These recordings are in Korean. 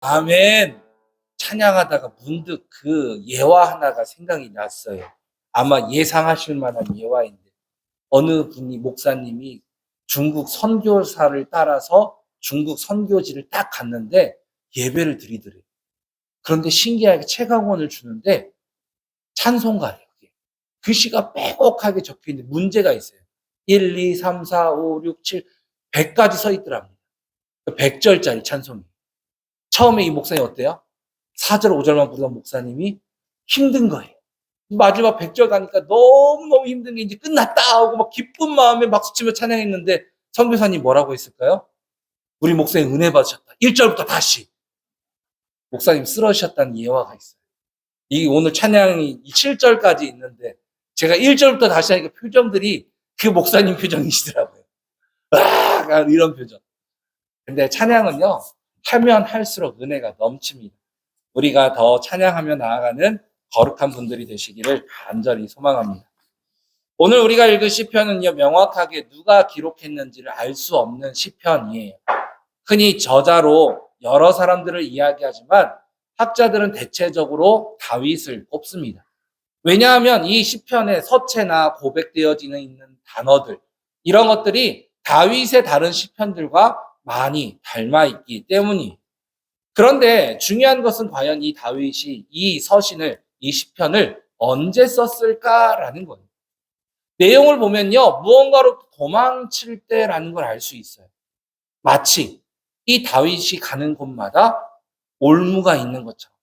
아멘. 찬양하다가 문득 그 예화 하나가 생각이 났어요. 아마 예상하실 만한 예화인데 어느 분이 목사님이 중국 선교사를 따라서 중국 선교지를 딱 갔는데 예배를 드리더래요. 그런데 신기하게 채광원을 주는데 찬송가예요. 그게. 글씨가 빼곡하게 적혀 있는데 문제가 있어요. 1, 2, 3, 4, 5, 6, 7, 100까지 서 있더랍니다. 100절짜리 찬송이. 처음에 이 목사님 어때요? 4절, 5절만 부르던 목사님이 힘든 거예요. 마지막 100절 가니까 너무너무 힘든 게 이제 끝났다 하고 막 기쁜 마음에 박수치며 찬양했는데 선교사님 뭐라고 했을까요? 우리 목사님 은혜 받으셨다. 1절부터 다시. 목사님 쓰러지셨다는 예화가 있어요. 이 오늘 찬양이 7절까지 있는데 제가 1절부터 다시 하니까 표정들이 그 목사님 표정이시더라고요. 아, 이런 표정. 근데 찬양은요, 하면 할수록 은혜가 넘칩니다. 우리가 더 찬양하며 나아가는 거룩한 분들이 되시기를 간절히 소망합니다. 오늘 우리가 읽은 시편은요, 명확하게 누가 기록했는지를 알 수 없는 시편이에요. 흔히 저자로 여러 사람들을 이야기하지만 학자들은 대체적으로 다윗을 꼽습니다. 왜냐하면 이 시편의 서체나 고백되어지는 있는 단어들, 이런 것들이 다윗의 다른 시편들과 많이 닮아 있기 때문이에요. 그런데 중요한 것은 과연 이 다윗이 이 서신을, 이 시편을 언제 썼을까라는 거예요. 내용을 보면요, 무언가로 도망칠 때라는 걸 알 수 있어요. 마치 이 다윗이 가는 곳마다 올무가 있는 것처럼,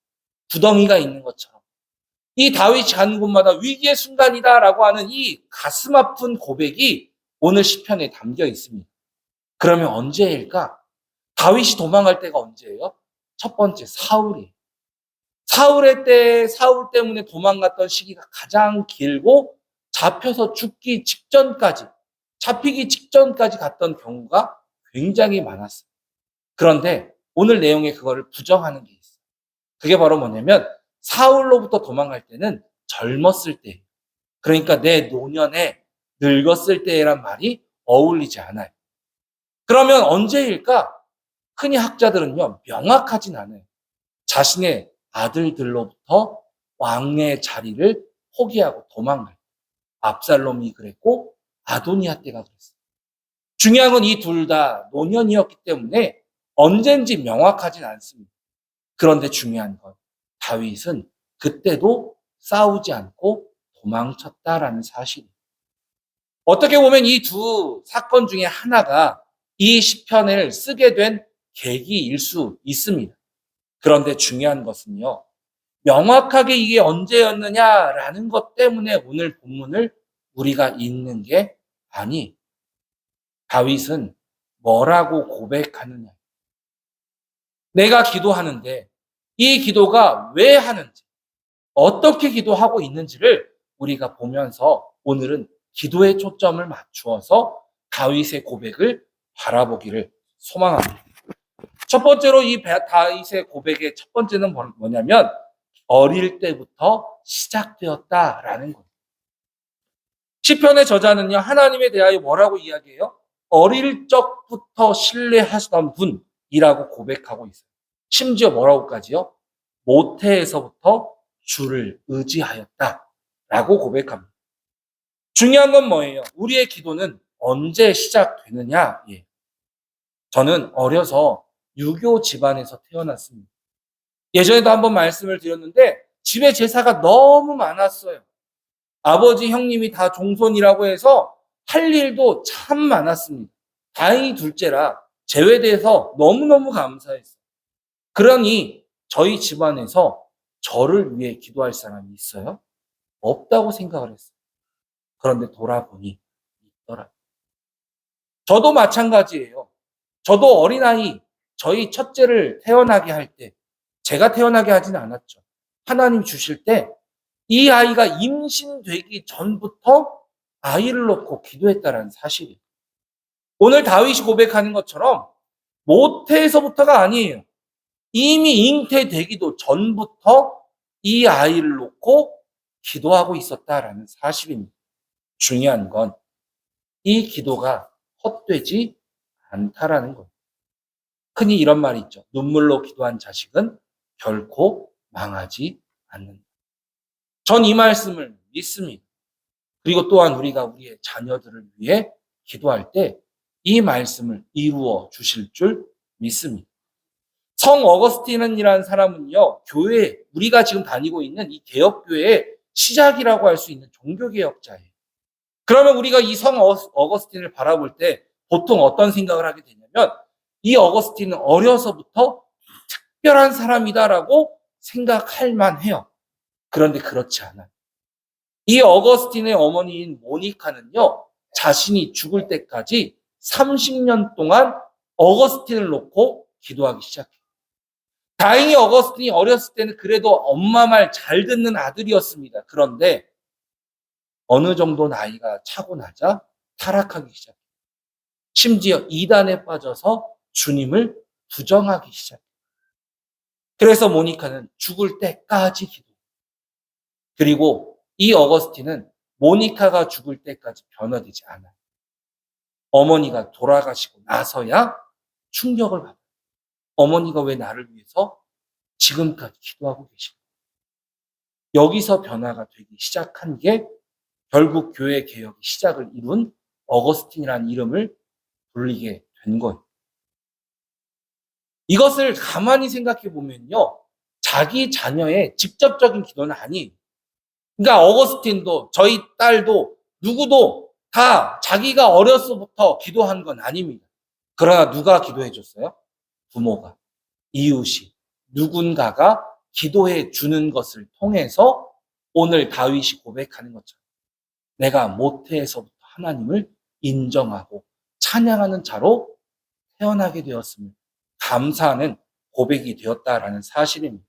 구덩이가 있는 것처럼, 이 다윗이 가는 곳마다 위기의 순간이다라고 하는 이 가슴 아픈 고백이 오늘 시편에 담겨 있습니다. 그러면 언제일까? 다윗이 도망갈 때가 언제예요? 첫 번째, 사울이에요. 사울 때문에 도망갔던 시기가 가장 길고 잡혀서 잡히기 직전까지 갔던 경우가 굉장히 많았어요. 그런데 오늘 내용에 그거를 부정하는 게 있어요. 그게 바로 뭐냐면 사울로부터 도망갈 때는 젊었을 때, 그러니까 내 노년에 늙었을 때란 말이 어울리지 않아요. 그러면 언제일까? 흔히 학자들은요, 명확하진 않아요. 자신의 아들들로부터 왕의 자리를 포기하고 도망갈 때. 압살롬이 그랬고 아도니아 때가 그랬어요. 중요한 건 이 둘 다 노년이었기 때문에 언젠지 명확하진 않습니다. 그런데 중요한 건 다윗은 그때도 싸우지 않고 도망쳤다라는 사실이에요. 어떻게 보면 이 두 사건 중에 하나가 이 시편을 쓰게 된 계기일 수 있습니다. 그런데 중요한 것은요, 명확하게 이게 언제였느냐라는 것 때문에 오늘 본문을 우리가 읽는 게 아니, 다윗은 뭐라고 고백하느냐. 내가 기도하는데 이 기도가 왜 하는지, 어떻게 기도하고 있는지를 우리가 보면서 오늘은 기도에 초점을 맞추어서 다윗의 고백을 바라보기를 소망합니다. 첫 번째로 이 다윗의 고백의 첫 번째는 뭐냐면 어릴 때부터 시작되었다라는 거예요. 시편의 저자는요, 하나님에 대하여 뭐라고 이야기해요? 어릴 적부터 신뢰하시던 분이라고 고백하고 있어요. 심지어 뭐라고까지요? 모태에서부터 주를 의지하였다라고 고백합니다. 중요한 건 뭐예요? 우리의 기도는 언제 시작되느냐? 예. 저는 어려서 유교 집안에서 태어났습니다. 예전에도 한번 말씀을 드렸는데 집에 제사가 너무 많았어요. 아버지, 형님이 다 종손이라고 해서 할 일도 참 많았습니다. 다행히 둘째라 제외돼서 너무너무 감사했어요. 그러니 저희 집안에서 저를 위해 기도할 사람이 있어요? 없다고 생각을 했어요. 그런데 돌아보니 있더라. 저도 마찬가지예요. 저도 어린아이, 저희 첫째를 태어나게 할 때, 제가 태어나게 하지는 않았죠. 하나님 주실 때, 이 아이가 임신되기 전부터 아이를 놓고 기도했다는 사실이에요. 오늘 다윗이 고백하는 것처럼 모태에서부터가 아니에요. 이미 잉태되기도 전부터 이 아이를 놓고 기도하고 있었다라는 사실입니다. 중요한 건 이 기도가 헛되지 않다라는 거예요. 흔히 이런 말이 있죠. 눈물로 기도한 자식은 결코 망하지 않는다. 전 이 말씀을 믿습니다. 그리고 또한 우리가 우리의 자녀들을 위해 기도할 때 이 말씀을 이루어 주실 줄 믿습니다. 성 어거스틴이라는 사람은요, 교회, 우리가 지금 다니고 있는 이 개혁교회의 시작이라고 할 수 있는 종교개혁자예요. 그러면 우리가 이 성 어거스틴을 바라볼 때 보통 어떤 생각을 하게 되냐면, 이 어거스틴은 어려서부터 특별한 사람이다라고 생각할 만해요. 그런데 그렇지 않아요. 이 어거스틴의 어머니인 모니카는요, 자신이 죽을 때까지 30년 동안 어거스틴을 놓고 기도하기 시작해요. 다행히 어거스틴이 어렸을 때는 그래도 엄마 말 잘 듣는 아들이었습니다. 그런데 어느 정도 나이가 차고 나자 타락하기 시작해요. 심지어 이단에 빠져서 주님을 부정하기 시작해요. 그래서 모니카는 죽을 때까지 기도해요. 그리고 이 어거스틴은 모니카가 죽을 때까지 변화되지 않아요. 어머니가 돌아가시고 나서야 충격을 받아요. 어머니가 왜 나를 위해서 지금까지 기도하고 계실까? 여기서 변화가 되기 시작한 게 결국 교회 개혁의 시작을 이룬 어거스틴이라는 이름을 불리게 된 거예요. 이것을 가만히 생각해 보면요, 자기 자녀의 직접적인 기도는 아니에요. 그러니까 어거스틴도 저희 딸도 누구도 다 자기가 어려서부터 기도한 건 아닙니다. 그러나 누가 기도해 줬어요? 부모가, 이웃이, 누군가가 기도해 주는 것을 통해서 오늘 다윗이 고백하는 것처럼 내가 모태에서부터 하나님을 인정하고 찬양하는 자로 태어나게 되었음을 감사하는 고백이 되었다라는 사실입니다.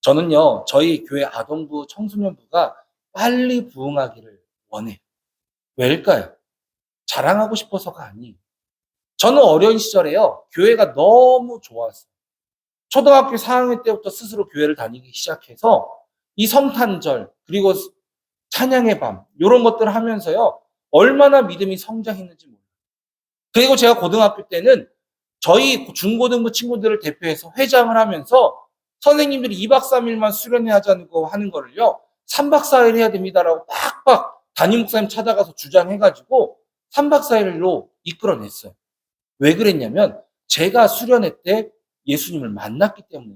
저는요, 저희 교회 아동부 청소년부가 빨리 부흥하기를 원해요. 왜일까요? 자랑하고 싶어서가 아니에요. 저는 어려운 시절에요, 교회가 너무 좋았어요. 초등학교 4학년 때부터 스스로 교회를 다니기 시작해서 이 성탄절, 그리고 찬양의 밤, 이런 것들을 하면서요, 얼마나 믿음이 성장했는지 몰라요. 그리고 제가 고등학교 때는 저희 중고등부 친구들을 대표해서 회장을 하면서 선생님들이 2박 3일만 수련회 하자고 하는 거를요, 3박 4일 해야 됩니다라고 빡빡 담임 목사님 찾아가서 주장해가지고 3박 4일로 이끌어냈어요. 왜 그랬냐면 제가 수련회 때 예수님을 만났기 때문에.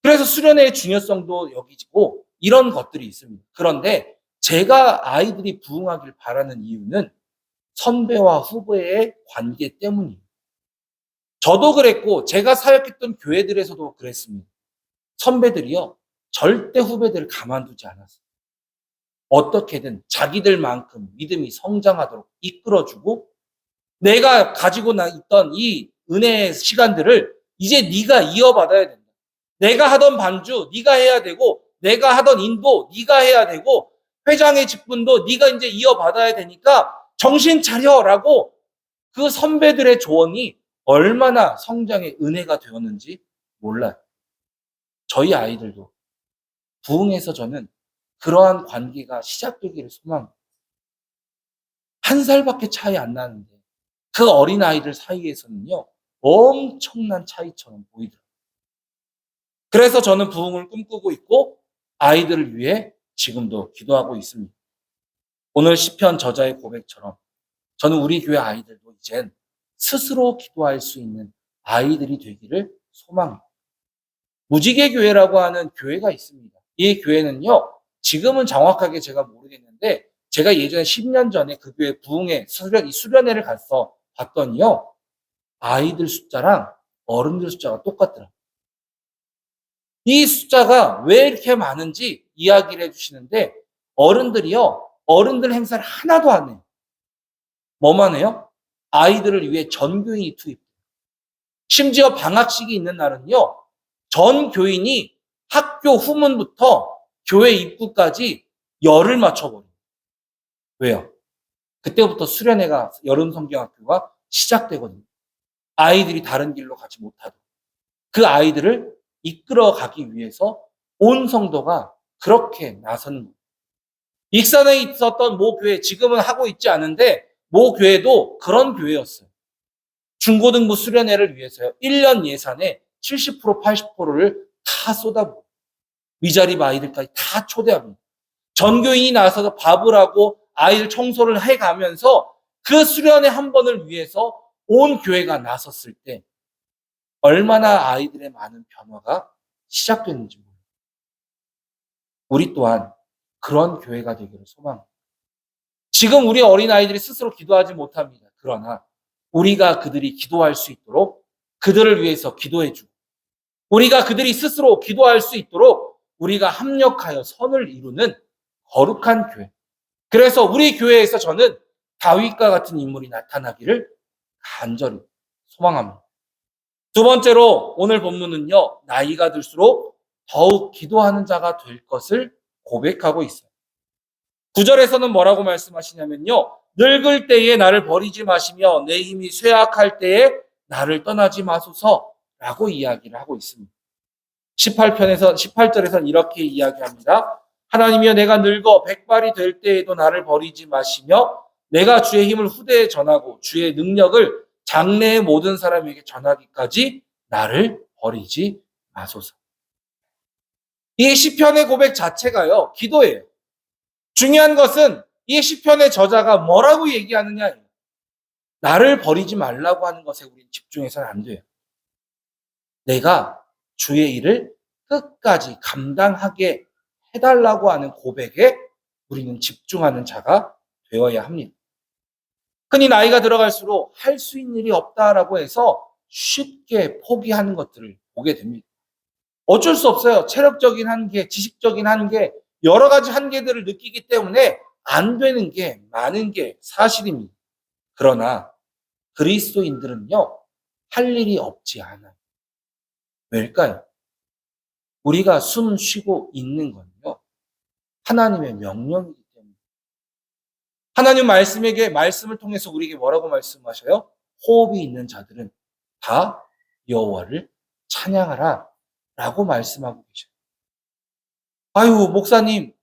그래서 수련회의 중요성도 여기지고 이런 것들이 있습니다. 그런데 제가 아이들이 부흥하길 바라는 이유는 선배와 후배의 관계 때문이에요. 저도 그랬고 제가 사역했던 교회들에서도 그랬습니다. 선배들이요, 절대 후배들을 가만두지 않았어요. 어떻게든 자기들만큼 믿음이 성장하도록 이끌어주고, 내가 가지고 있던 이 은혜의 시간들을 이제 네가 이어받아야 된다. 내가 하던 반주 네가 해야 되고, 내가 하던 인도 네가 해야 되고, 회장의 직분도 네가 이제 이어받아야 되니까 정신 차려라고 그 선배들의 조언이 얼마나 성장의 은혜가 되었는지 몰라요. 저희 아이들도 부흥해서 저는 그러한 관계가 시작되기를 소망합니다. 1살밖에 차이 안 나는데 그 어린아이들 사이에서는요, 엄청난 차이처럼 보이더라고요. 그래서 저는 부흥을 꿈꾸고 있고 아이들을 위해 지금도 기도하고 있습니다. 오늘 시편 저자의 고백처럼 저는 우리 교회 아이들도 이젠 스스로 기도할 수 있는 아이들이 되기를 소망합니다. 무지개 교회라고 하는 교회가 있습니다. 이 교회는요, 지금은 정확하게 제가 모르겠는데 제가 예전에 10년 전에 그 교회 부흥회 수련회를 가서 봤더니요, 아이들 숫자랑 어른들 숫자가 똑같더라고요. 이 숫자가 왜 이렇게 많은지 이야기를 해주시는데, 어른들이요, 어른들 행사를 하나도 안 해요. 뭐만 해요? 아이들을 위해 전교인이 투입돼요. 심지어 방학식이 있는 날은요, 전 교인이 학교 후문부터 교회 입구까지 열을 맞춰버려요. 왜요? 그때부터 수련회가, 여름 성경학교가 시작되거든요. 아이들이 다른 길로 가지 못하도록. 그 아이들을 이끌어 가기 위해서 온 성도가 그렇게 나서는 거예요. 익산에 있었던 모 교회, 지금은 하고 있지 않은데 모 교회도 그런 교회였어요. 중고등부 수련회를 위해서요. 1년 예산의 70%, 80%를 다 쏟아부어요. 위자립 아이들까지 다 초대합니다. 전교인이 나서서 밥을 하고 아이들 청소를 해가면서 그 수련회 한 번을 위해서 온 교회가 나섰을 때 얼마나 아이들의 많은 변화가 시작됐는지 모릅니다. 우리 또한 그런 교회가 되기를 소망합니다. 지금 우리 어린아이들이 스스로 기도하지 못합니다. 그러나 우리가 그들이 기도할 수 있도록 그들을 위해서 기도해주고 우리가 그들이 스스로 기도할 수 있도록 우리가 합력하여 선을 이루는 거룩한 교회. 그래서 우리 교회에서 저는 다윗과 같은 인물이 나타나기를 간절히 소망합니다. 두 번째로 오늘 본문은요. 나이가 들수록 더욱 기도하는 자가 될 것을 고백하고 있어요. 9절에서는 뭐라고 말씀하시냐면요. 늙을 때에 나를 버리지 마시며 내 힘이 쇠약할 때에 나를 떠나지 마소서라고 이야기를 하고 있습니다. 18절에서는 이렇게 이야기합니다. 하나님이여 내가 늙어 백발이 될 때에도 나를 버리지 마시며 내가 주의 힘을 후대에 전하고 주의 능력을 장래의 모든 사람에게 전하기까지 나를 버리지 마소서. 이 시편의 고백 자체가요. 기도예요. 중요한 것은 이 시편의 저자가 뭐라고 얘기하느냐예요. 나를 버리지 말라고 하는 것에 우리는 집중해서는 안 돼요. 내가 주의 일을 끝까지 감당하게 해달라고 하는 고백에 우리는 집중하는 자가 되어야 합니다. 흔히 나이가 들어갈수록 할 수 있는 일이 없다라고 해서 쉽게 포기하는 것들을 보게 됩니다. 어쩔 수 없어요. 체력적인 한계, 지식적인 한계, 여러 가지 한계들을 느끼기 때문에 안 되는 게 많은 게 사실입니다. 그러나 그리스도인들은요, 할 일이 없지 않아요. 왜일까요? 우리가 숨 쉬고 있는 건요, 하나님의 명령이기 때문에. 하나님 말씀을 통해서 우리에게 뭐라고 말씀하셔요? 호흡이 있는 자들은 다 여호와를 찬양하라 라고 말씀하고 계셔요. 아유, 목사님,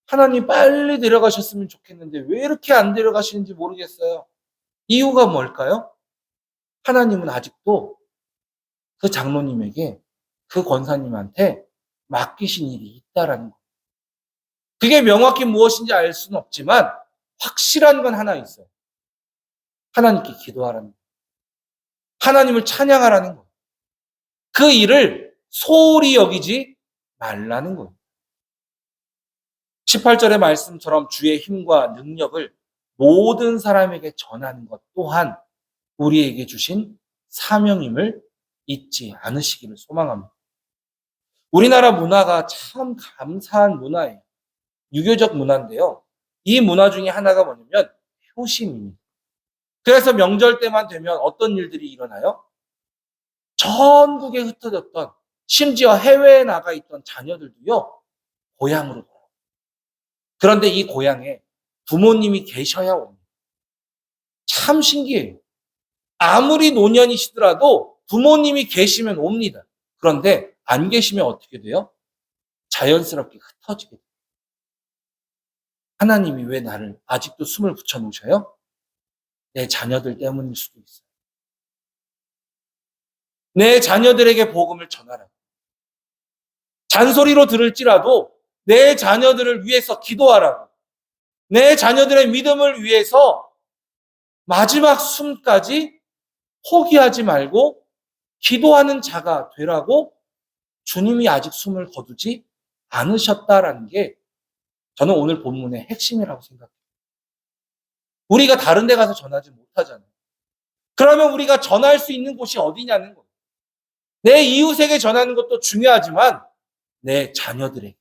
하나님 빨리 데려가셨으면 좋겠는데 왜 이렇게 안 데려가시는지 모르겠어요. 이유가 뭘까요? 하나님은 아직도 그 장로님에게, 그 권사님한테 맡기신 일이 있다라는 거. 그게 명확히 무엇인지 알 수는 없지만 확실한 건 하나 있어요. 하나님께 기도하라는 거. 하나님을 찬양하라는 거. 그 일을 소홀히 여기지 말라는 거예요. 18절의 말씀처럼 주의 힘과 능력을 모든 사람에게 전하는 것 또한 우리에게 주신 사명임을 잊지 않으시기를 소망합니다. 우리나라 문화가 참 감사한 문화예요. 유교적 문화인데요. 이 문화 중에 하나가 뭐냐면 효심입니다. 그래서 명절 때만 되면 어떤 일들이 일어나요? 전국에 흩어졌던, 심지어 해외에 나가 있던 자녀들도요, 고향으로 돌아와요. 그런데 이 고향에 부모님이 계셔야 옵니다. 참 신기해요. 아무리 노년이시더라도 부모님이 계시면 옵니다. 그런데 안 계시면 어떻게 돼요? 자연스럽게 흩어지게 돼요. 하나님이 왜 나를 아직도 숨을 붙여놓으셔요? 내 자녀들 때문일 수도 있어요. 내 자녀들에게 복음을 전하라. 잔소리로 들을지라도 내 자녀들을 위해서 기도하라고. 내 자녀들의 믿음을 위해서 마지막 숨까지 포기하지 말고 기도하는 자가 되라고 주님이 아직 숨을 거두지 않으셨다라는 게 저는 오늘 본문의 핵심이라고 생각해요. 우리가 다른 데 가서 전하지 못하잖아요. 그러면 우리가 전할 수 있는 곳이 어디냐는 거예요. 내 이웃에게 전하는 것도 중요하지만 내 자녀들에게.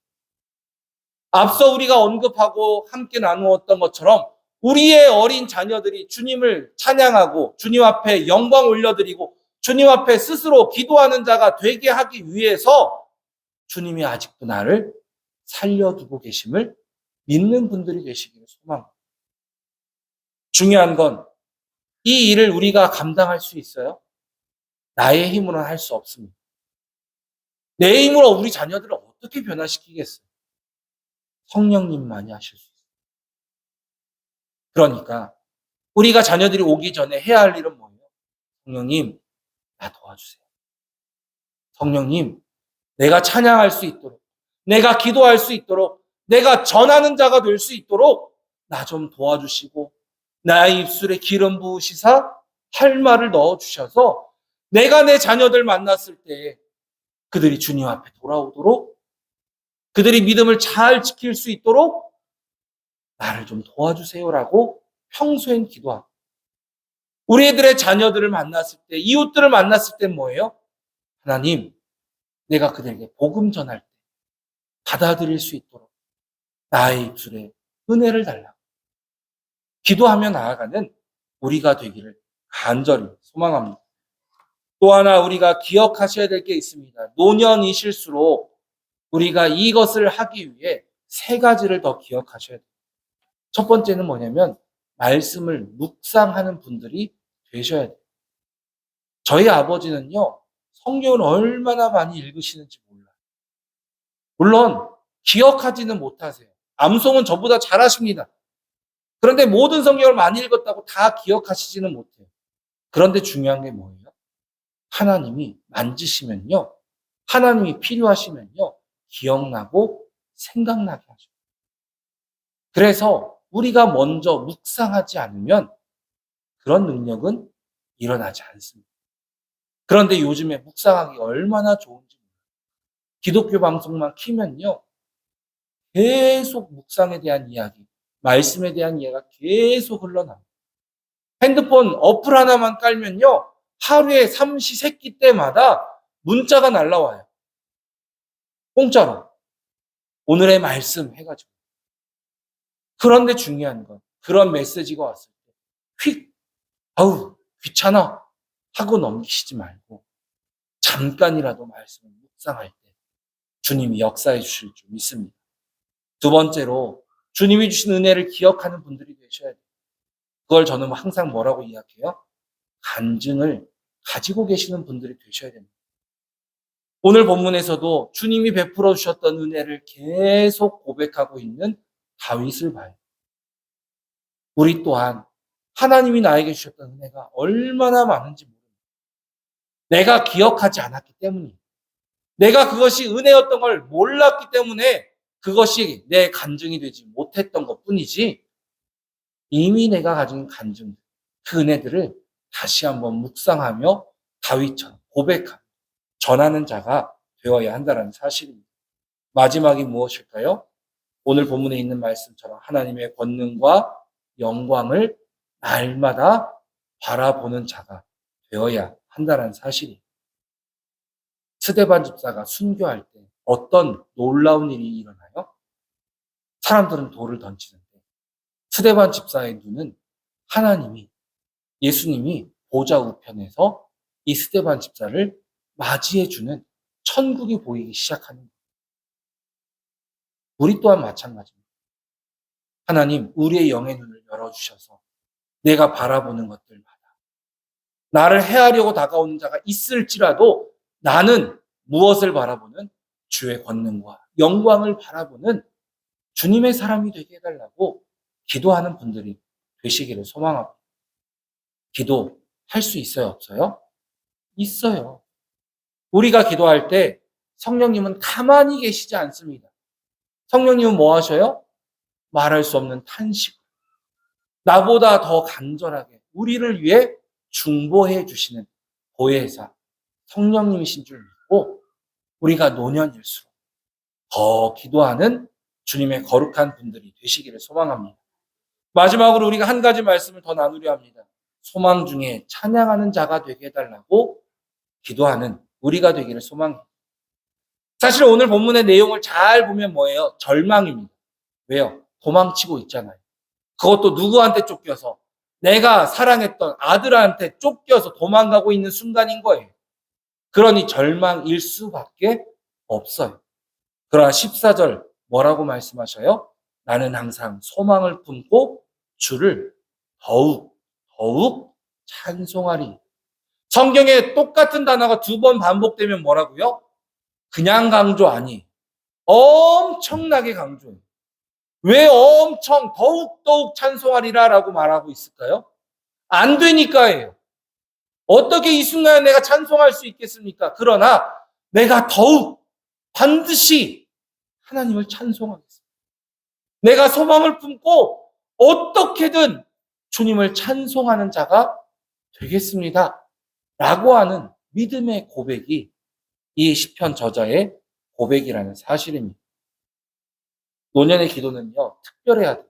앞서 우리가 언급하고 함께 나누었던 것처럼 우리의 어린 자녀들이 주님을 찬양하고 주님 앞에 영광 올려드리고 주님 앞에 스스로 기도하는 자가 되게 하기 위해서 주님이 아직도 나를 살려두고 계심을 믿는 분들이 계시기를 소망합니다. 중요한 건 이 일을 우리가 감당할 수 있어요? 나의 힘으로는 할 수 없습니다. 내 힘으로 우리 자녀들을 어떻게 변화시키겠어요? 성령님만이 하실 수 있어요. 그러니까 우리가 자녀들이 오기 전에 해야 할 일은 뭐예요? 성령님, 나 도와주세요. 성령님, 내가 찬양할 수 있도록, 내가 기도할 수 있도록, 내가 전하는 자가 될 수 있도록 나 좀 도와주시고 나의 입술에 기름 부으시사 할 말을 넣어주셔서 내가 내 자녀들 만났을 때 그들이 주님 앞에 돌아오도록, 그들이 믿음을 잘 지킬 수 있도록 나를 좀 도와주세요라고 평소엔 기도하고, 우리 애들의 자녀들을 만났을 때, 이웃들을 만났을 때 뭐예요? 하나님, 내가 그들에게 복음 전할 때 받아들일 수 있도록 나의 입술에 은혜를 달라고 기도하며 나아가는 우리가 되기를 간절히 소망합니다. 또 하나 우리가 기억하셔야 될 게 있습니다. 노년이실수록 우리가 이것을 하기 위해 세 가지를 더 기억하셔야 돼요. 첫 번째는 뭐냐면 말씀을 묵상하는 분들이 되셔야 돼요. 저희 아버지는요, 성경을 얼마나 많이 읽으시는지 몰라요. 물론 기억하지는 못하세요. 암송은 저보다 잘하십니다. 그런데 모든 성경을 많이 읽었다고 다 기억하시지는 못해요. 그런데 중요한 게 뭐예요? 하나님이 만지시면요, 하나님이 필요하시면요, 기억나고 생각나게 하죠. 그래서 우리가 먼저 묵상하지 않으면 그런 능력은 일어나지 않습니다. 그런데 요즘에 묵상하기 얼마나 좋은지 몰라요. 기독교 방송만 키면요, 계속 묵상에 대한 이야기, 말씀에 대한 이야기가 계속 흘러나옵니다. 핸드폰 어플 하나만 깔면요, 하루에 삼시세끼 때마다 문자가 날라와요. 공짜로. 오늘의 말씀 해가지고. 그런데 중요한 건 그런 메시지가 왔을 때 휙, 아우 귀찮아 하고 넘기시지 말고 잠깐이라도 말씀을 묵상할 때 주님이 역사해 주실 줄 믿습니다. 두 번째로 주님이 주신 은혜를 기억하는 분들이 되셔야 돼요. 그걸 저는 항상 뭐라고 이야기해요? 간증을 가지고 계시는 분들이 되셔야 됩니다. 오늘 본문에서도 주님이 베풀어 주셨던 은혜를 계속 고백하고 있는 다윗을 봐요. 우리 또한 하나님이 나에게 주셨던 은혜가 얼마나 많은지 모릅니다. 내가 기억하지 않았기 때문이에요. 내가 그것이 은혜였던 걸 몰랐기 때문에 그것이 내 간증이 되지 못했던 것뿐이지, 이미 내가 가진 간증, 그 은혜들을 다시 한번 묵상하며 다윗처럼 고백하며 전하는 자가 되어야 한다는 사실입니다. 마지막이 무엇일까요? 오늘 본문에 있는 말씀처럼 하나님의 권능과 영광을 날마다 바라보는 자가 되어야 한다는 사실이에요. 스데반 집사가 순교할 때 어떤 놀라운 일이 일어나요? 사람들은 돌을 던지는데 스데반 집사의 눈은 하나님이, 예수님이 보좌 우편에서 이 스데반 집사를 맞이해주는 천국이 보이기 시작하는 거예요. 우리 또한 마찬가지입니다. 하나님, 우리의 영의 눈을 열어주셔서 내가 바라보는 것들마다 나를 해하려고 다가오는 자가 있을지라도 나는 무엇을 바라보는? 주의 권능과 영광을 바라보는 주님의 사람이 되게 해달라고 기도하는 분들이 되시기를 소망합니다. 기도할 수 있어요, 없어요? 있어요. 우리가 기도할 때 성령님은 가만히 계시지 않습니다. 성령님은 뭐 하셔요? 말할 수 없는 탄식, 나보다 더 간절하게 우리를 위해 중보해 주시는 보혜사 성령님이신 줄 믿고 우리가 노년일수록 더 기도하는 주님의 거룩한 분들이 되시기를 소망합니다. 마지막으로 우리가 한 가지 말씀을 더 나누려 합니다. 소망 중에 찬양하는 자가 되게 해달라고 기도하는 우리가 되기를 소망합니다. 사실 오늘 본문의 내용을 잘 보면 뭐예요? 절망입니다. 왜요? 도망치고 있잖아요. 그것도 누구한테 쫓겨서? 내가 사랑했던 아들한테 쫓겨서 도망가고 있는 순간인 거예요. 그러니 절망일 수밖에 없어요. 그러나 14절 뭐라고 말씀하셔요? 나는 항상 소망을 품고 주를 더욱 찬송하리. 성경에 똑같은 단어가 두 번 반복되면 뭐라고요? 그냥 강조 아니에요. 엄청나게 강조해요. 왜 엄청 더욱 찬송하리라라고 말하고 있을까요? 안 되니까예요. 어떻게 이 순간에 내가 찬송할 수 있겠습니까? 그러나 내가 더욱 반드시 하나님을 찬송하겠습니다. 내가 소망을 품고 어떻게든 주님을 찬송하는 자가 되겠습니다. 라고 하는 믿음의 고백이 이 시편 저자의 고백이라는 사실입니다. 노년의 기도는요, 특별해야 돼요.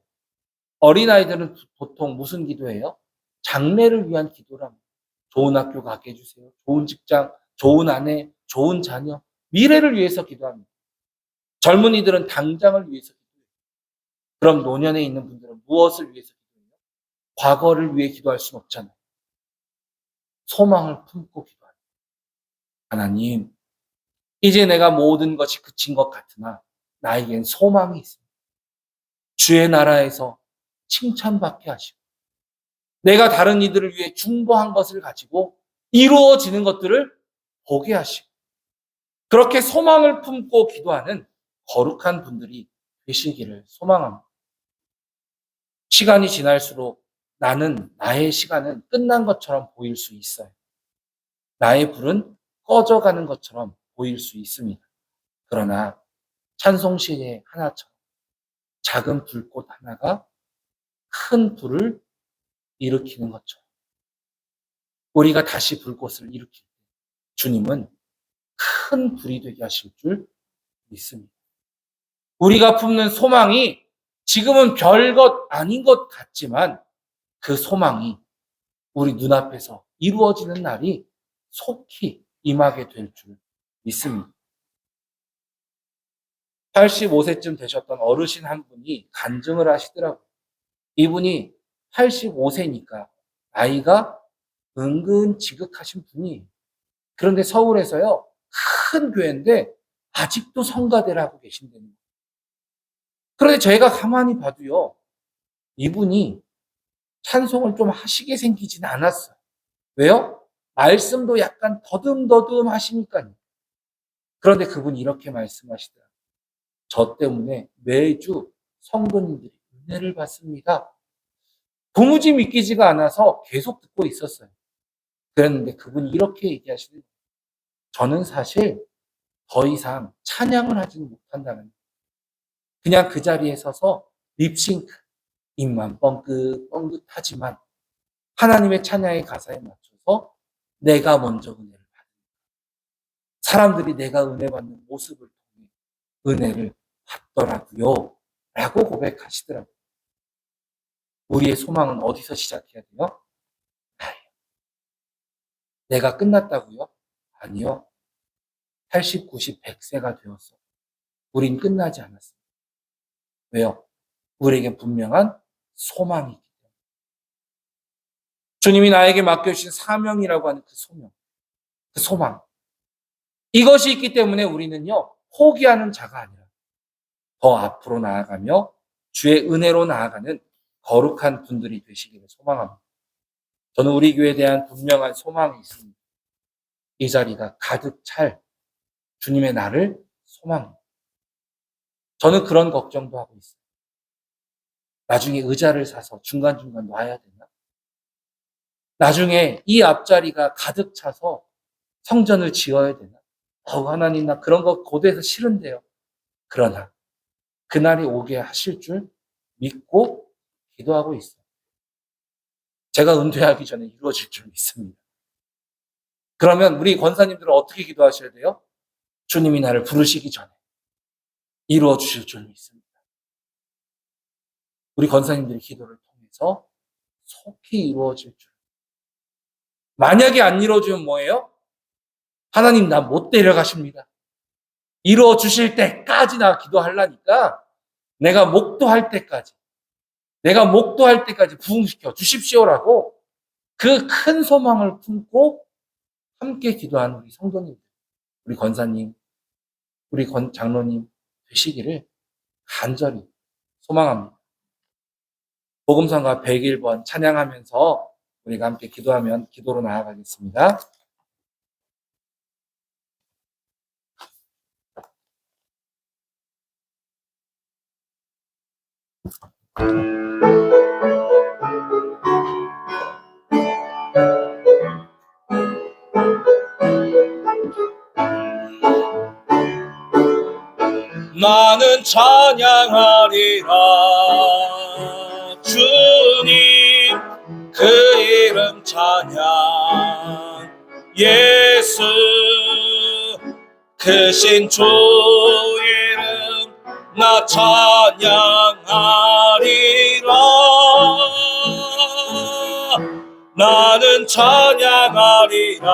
어린아이들은 보통 무슨 기도해요? 장래를 위한 기도랍니다. 좋은 학교 가게 해주세요. 좋은 직장, 좋은 아내, 좋은 자녀, 미래를 위해서 기도합니다. 젊은이들은 당장을 위해서 기도해요. 그럼 노년에 있는 분들은 무엇을 위해서 기도해요? 과거를 위해 기도할 수는 없잖아요. 소망을 품고 기도합니다. 하나님, 이제 내가 모든 것이 그친 것 같으나 나에겐 소망이 있습니다. 주의 나라에서 칭찬받게 하시고 내가 다른 이들을 위해 중보한 것을 가지고 이루어지는 것들을 보게 하시고 그렇게 소망을 품고 기도하는 거룩한 분들이 되시기를 소망합니다. 시간이 지날수록 나의 시간은 끝난 것처럼 보일 수 있어요. 나의 불은 꺼져가는 것처럼 보일 수 있습니다. 그러나 찬송시의 하나처럼 작은 불꽃 하나가 큰 불을 일으키는 것처럼 우리가 다시 불꽃을 일으킬 때 주님은 큰 불이 되게 하실 줄 믿습니다. 우리가 품는 소망이 지금은 별것 아닌 것 같지만 그 소망이 우리 눈앞에서 이루어지는 날이 속히 임하게 될 줄 믿습니다. 85세쯤 되셨던 어르신 한 분이 간증을 하시더라고요. 이분이 85세니까 나이가 은근 지극하신 분이에요. 그런데 서울에서요, 큰 교회인데 아직도 성가대를 하고 계신다는 거예요. 그런데 저희가 가만히 봐도요, 이분이 찬송을 좀 하시게 생기진 않았어요. 왜요? 말씀도 약간 더듬더듬 하시니까요. 그런데 그분이 이렇게 말씀하시더라고요. 저 때문에 매주 성도님들이 은혜를 받습니다. 도무지 믿기지가 않아서 계속 듣고 있었어요. 그랬는데 그분이 이렇게 얘기하시는 거예요. 저는 사실 더 이상 찬양을 하지는 못한다는 거예요. 그냥 그 자리에 서서 립싱크, 입만 뻥긋뻥긋하지만 하나님의 찬양의 가사에 맞춰서 내가 먼저 은혜를 받는 사람들이 내가 은혜 받는 모습을 통해 은혜를 받더라고요. 라고 고백하시더라고요. 우리의 소망은 어디서 시작해야 돼요? 내가 끝났다고요? 아니요. 80, 90, 100세가 되었어. 우린 끝나지 않았습니다. 왜요? 우리에게 분명한 소망이 있기 때문에. 주님이 나에게 맡겨주신 사명이라고 하는 그 소명, 그 소망. 이것이 있기 때문에 우리는요, 포기하는 자가 아니라 더 앞으로 나아가며 주의 은혜로 나아가는 거룩한 분들이 되시기를 소망합니다. 저는 우리 교회에 대한 분명한 소망이 있습니다. 이 자리가 가득 찰 주님의 날을 소망합니다. 저는 그런 걱정도 하고 있어요. 나중에 의자를 사서 중간중간 놔야 되나? 나중에 이 앞자리가 가득 차서 성전을 지어야 되나? 하나님, 나 그런 거 고대해서 싫은데요. 그러나 그날이 오게 하실 줄 믿고 기도하고 있어요. 제가 은퇴하기 전에 이루어질 줄 믿습니다. 그러면 우리 권사님들은 어떻게 기도하셔야 돼요? 주님이 나를 부르시기 전에 이루어 주실 줄 믿습니다. 우리 권사님들의 기도를 통해서 속히 이루어질 줄. 만약에 안 이루어지면 뭐예요? 하나님, 나 못 데려가십니다. 이루어 주실 때까지 나 기도하려니까 내가 목도할 때까지 부흥시켜 주십시오라고 그 큰 소망을 품고 함께 기도하는 우리 성도님들, 우리 권사님, 우리 장로님 되시기를 간절히 소망합니다. 복음성가 101번 찬양하면서 우리가 함께 기도하면 기도로 나아가겠습니다. 나는 찬양하리라. 주님 그 이름 찬양. 예수 크신 주 이름 나 찬양하리라. 나는 찬양하리라.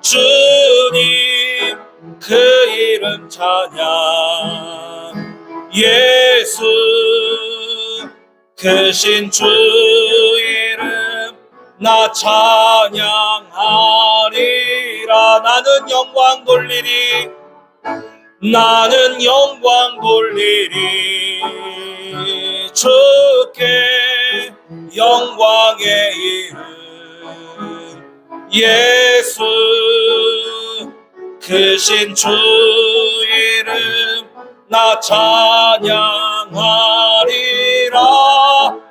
주님 그 이름 찬양. 예수 크신 주 이름 나 찬양하리라. 나는 영광 돌리리. 나는 영광 돌리리. 주께 영광의 이름. 예수 크신 주 이름 나 찬양하리라.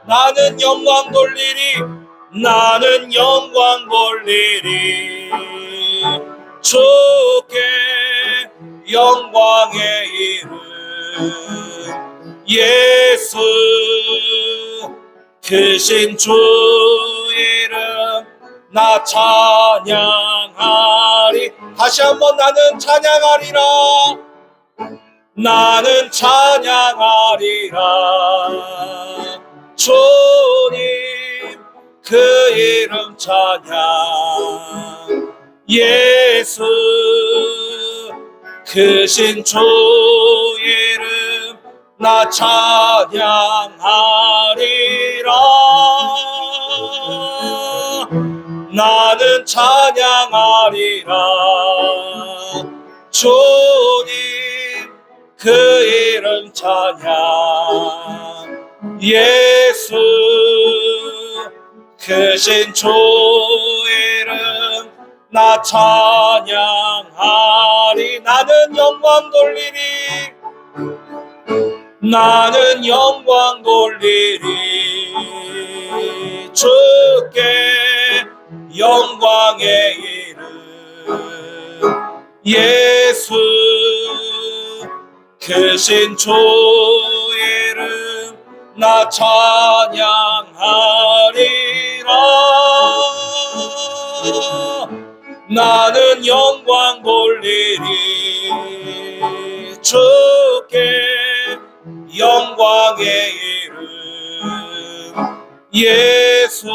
나는 영광 돌리리. 나는 영광 돌리리. 주께 영광의 이름. 예수 크신 주 이름 나 찬양하리. 다시 한번 나는 찬양하리라. 나는 찬양하리라. 주님 그 이름 찬양. 예수 크신 주 이름 나 찬양하리라. 나는 찬양하리라. 주님 그 이름 찬양. 예수 크신 주 이름 나 찬양하리. 나는 영광 돌리리. 나는 영광 돌리리. 주께 영광의 이름. 예수 크신 주 이름 나 찬양하리라. 나는 영광 돌리리. 주께 영광의 이름. 예수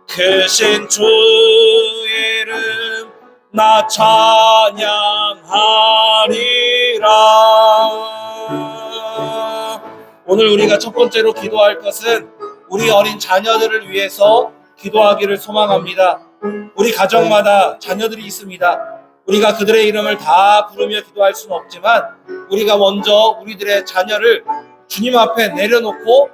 크신 주 이름 나 찬양하리라. 오늘 우리가 첫 번째로 기도할 것은 우리 어린 자녀들을 위해서 기도하기를 소망합니다. 우리 가정마다 자녀들이 있습니다. 우리가 그들의 이름을 다 부르며 기도할 수는 없지만 우리가 먼저 우리들의 자녀를 주님 앞에 내려놓고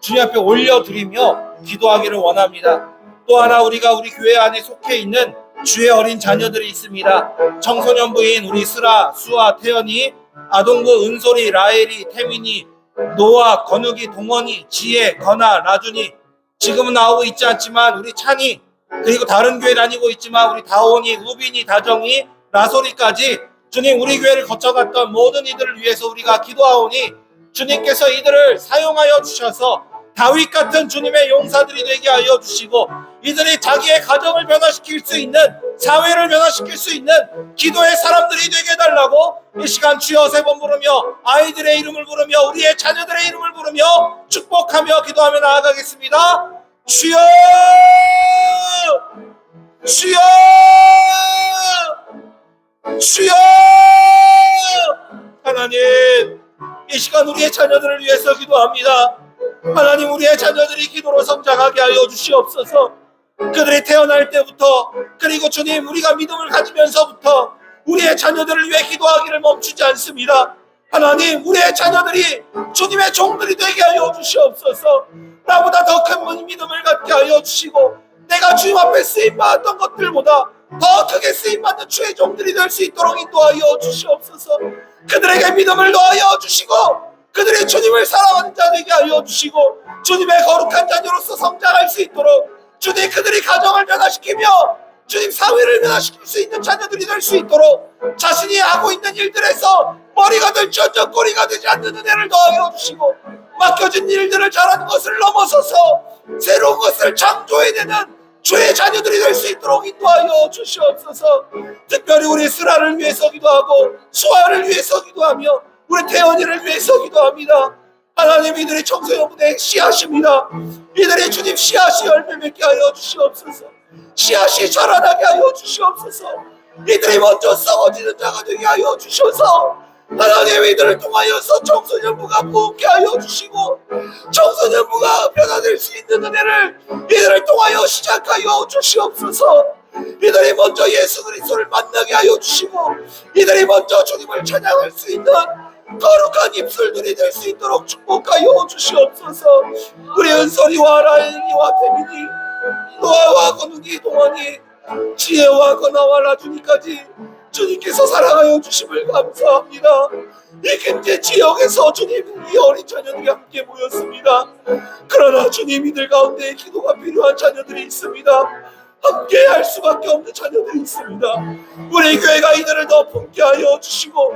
주님 앞에 올려드리며 기도하기를 원합니다. 또 하나 우리가 우리 교회 안에 속해 있는 주의 어린 자녀들이 있습니다. 청소년부인 우리 슬아, 수아, 태연이, 아동부 은솔이, 라엘이, 태민이, 노아, 건욱이, 동원이, 지혜, 건아, 라준이, 지금은 나오고 있지 않지만 우리 찬이, 그리고 다른 교회 다니고 있지만 우리 다온이, 우빈이, 다정이, 라소리까지 주님 우리 교회를 거쳐갔던 모든 이들을 위해서 우리가 기도하오니 주님께서 이들을 사용하여 주셔서 다윗 같은 주님의 용사들이 되게 하여 주시고 이들이 자기의 가정을 변화시킬 수 있는, 사회를 변화시킬 수 있는 기도의 사람들이 되게 해달라고 이 시간 주여 세 번 부르며 아이들의 이름을 부르며 우리의 자녀들의 이름을 부르며 축복하며 기도하며 나아가겠습니다. 주여! 주여! 주여! 하나님, 이 시간 우리의 자녀들을 위해서 기도합니다. 하나님, 우리의 자녀들이 기도로 성장하게 하여 주시옵소서. 그들이 태어날 때부터, 그리고 주님 우리가 믿음을 가지면서부터 우리의 자녀들을 위해 기도하기를 멈추지 않습니다. 하나님, 우리의 자녀들이 주님의 종들이 되게 하여 주시옵소서. 나보다 더 큰 믿음을 갖게 하여 주시고 내가 주님 앞에 쓰임받았던 것들보다 더 크게 쓰임받는 주의 종들이 될 수 있도록 인도하여 주시옵소서. 그들에게 믿음을 더하여 주시고 그들이 주님을 사랑하는 자 되게 하여 주시고 주님의 거룩한 자녀로서 성장할 수 있도록 주님 그들이 가정을 변화시키며 주님 사회를 변화시킬 수 있는 자녀들이 될 수 있도록 자신이 하고 있는 일들에서 머리가 될지언정 꼬리가 되지 않는 은혜를 더하여 주시고 맡겨진 일들을 잘하는 것을 넘어서서 새로운 것을 창조해내는 주의 자녀들이 될 수 있도록 인도하여 주시옵소서. 특별히 우리 슬아를 위해서 기도하고 수아를 위해서 기도하며 우리 태연이를 위해서 기도합니다. 하나님, 이들이 청소년부대의 씨앗입니다. 이들이 주님 씨앗이 열매 맺게 하여 주시옵소서. 씨앗이 자라나게 하여 주시옵소서. 이들이 먼저 썩어지는 자가 되게 하여 주셔서 하나님, 이들을 통하여서 청소년부가 부흥케 하여 주시고 청소년부가 변화될 수 있는 은혜를 이들을 통하여 시작하여 주시옵소서. 이들이 먼저 예수 그리스도를 만나게 하여 주시고 이들이 먼저 주님을 찬양할 수 있는 거룩한 입술들이 될 수 있도록 축복하여 주시옵소서. 우리 은솔이와 라엘이와 태민이, 노아와 건욱이, 동원이, 지혜와 건아와 라준이까지 주님께서 사랑하여 주심을 감사합니다. 이 김제 지역에서 주님, 이 어린 자녀들이 함께 모였습니다. 그러나 주님, 이들 가운데 기도가 필요한 자녀들이 있습니다. 함께 할 수밖에 없는 자녀들이 있습니다. 우리 교회가 이들을 더 품게 하여 주시고